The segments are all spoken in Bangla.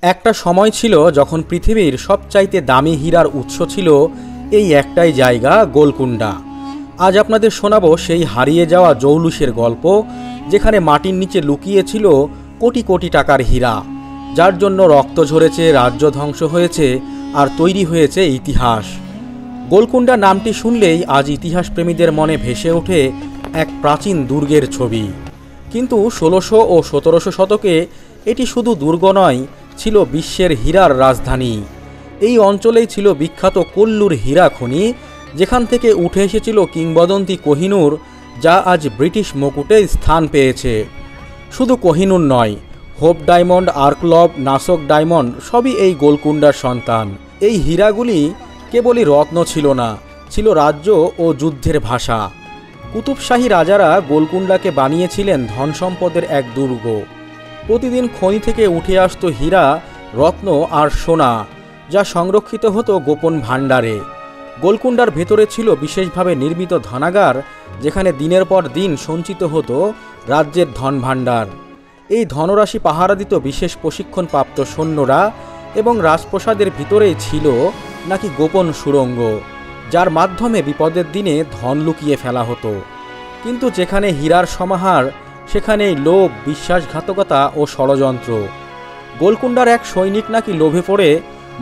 একটা সময় ছিল যখন পৃথিবীর সবচাইতে দামি হীরার উৎস ছিল এই একটাই জায়গা, গোলকুন্ডা। আজ আপনাদের শোনাবো সেই হারিয়ে যাওয়া জৌলুসের গল্প, যেখানে মাটির নিচে লুকিয়ে ছিল কোটি কোটি টাকার হীরা, যার জন্য রক্ত ঝরেছে, রাজ্য ধ্বংস হয়েছে, আর তৈরি হয়েছে ইতিহাস। গোলকুন্ডা নামটি শুনলেই আজ ইতিহাসপ্রেমীদের মনে ভেসে ওঠে এক প্রাচীন দুর্গের ছবি। কিন্তু ১৬০০ ও ১৭০০ শতকে এটি শুধু দুর্গ নয়, ছিল বিশ্বের হীরার রাজধানী। এই অঞ্চলেই ছিল বিখ্যাত কোল্লুর হীরা খনি, যেখান থেকে উঠে এসেছিল কিংবদন্তি কোহিনূর, যা আজ ব্রিটিশ মুকুটে স্থান পেয়েছে। শুধু কোহিনূর নয়, হোপ ডায়মন্ড, আর্কলব, নাসক ডায়মন্ড সবই এই গোলকুন্ডার সন্তান। এই হীরাগুলি কেবলই রত্ন ছিল না, ছিল রাজ্য ও যুদ্ধের ভাষা। কুতুবশাহী রাজারা গোলকুন্ডাকে বানিয়েছিলেন ধন সম্পদের এক দুর্গ। প্রতিদিন খনি থেকে উঠে আসতো হীরা, রত্ন আর সোনা, যা সংরক্ষিত হতো গোপন ভাণ্ডারে। গোলকুন্ডার ভেতরে ছিল বিশেষভাবে নির্মিত ধনাগার, যেখানে দিনের পর দিন সঞ্চিত হতো রাজ্যের ধন ভাণ্ডার। এই ধনরাশি পাহারা দিত বিশেষ প্রশিক্ষণপ্রাপ্ত সৈন্যরা, এবং রাজপ্রাসাদের ভিতরেই ছিল নাকি গোপন সুড়ঙ্গ, যার মাধ্যমে বিপদের দিনে ধন লুকিয়ে ফেলা হতো। কিন্তু যেখানে হীরার সমাহার, সেখানেই লোভ, বিশ্বাসঘাতকতা ও ষড়যন্ত্র। গোলকুন্ডার এক সৈনিক নাকি লোভে পড়ে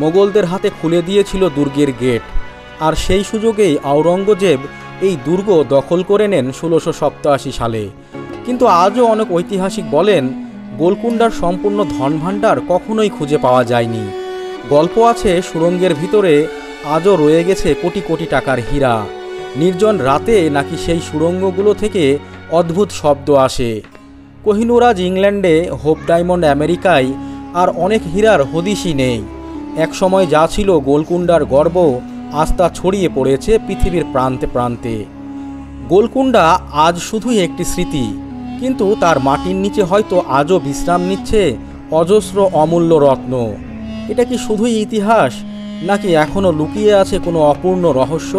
মোগলদের হাতে খুলে দিয়েছিল দুর্গের গেট, আর সেই সুযোগেই আওরঙ্গজেব এই দুর্গ দখল করে নেন ১৬৮৭ সালে। কিন্তু আজও অনেক ঐতিহাসিক বলেন, গোলকুন্ডার সম্পূর্ণ ধনভাণ্ডার কখনোই খুঁজে পাওয়া যায়নি। গল্প আছে সুড়ঙ্গের ভিতরে আজও রয়ে গেছে কোটি কোটি টাকার হীরা। নির্জন রাতে নাকি সেই সুড়ঙ্গগুলো থেকে অদ্ভুত শব্দ আসে। কোহিনূর আজ ইংল্যান্ডে, হোপ ডায়মন্ড আমেরিকায়, আর অনেক হীরার হদিশই নেই। এক সময় যা ছিল গোলকুন্ডার গর্ব, আজ তা ছড়িয়ে পড়েছে পৃথিবীর প্রান্তে প্রান্তে। গোলকুন্ডা আজ শুধুই একটি স্মৃতি, কিন্তু তার মাটির নিচে হয়তো আজও বিশ্রাম নিচ্ছে অজস্র অমূল্য রত্ন। এটা কি শুধুই ইতিহাস, নাকি এখনও লুকিয়ে আছে কোনো অপূর্ণ রহস্য?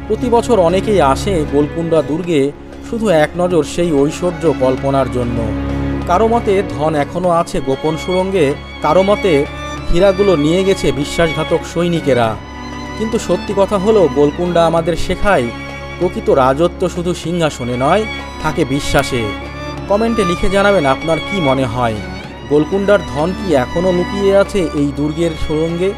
প্রতি বছর অনেকেই আসে গোলকুন্ডা দুর্গে শুধু এক নজর সেই ঐশ্বর্য কল্পনার জন্য। কারো মতে ধন এখনও আছে গোপন সুড়ঙ্গে, কারো মতে হীরাগুলো নিয়ে গেছে বিশ্বাসঘাতক সৈনিকেরা। কিন্তু সত্যি কথা হলো, গোলকুন্ডা আমাদের শেখায় প্রকৃত রাজত্ব শুধু সিংহাসনে নয়, থাকে বিশ্বাসে। কমেন্টে লিখে জানাবেন আপনার কি মনে হয়, গোলকুন্ডার ধন কি এখনও লুকিয়ে আছে এই দুর্গের সুড়ঙ্গে?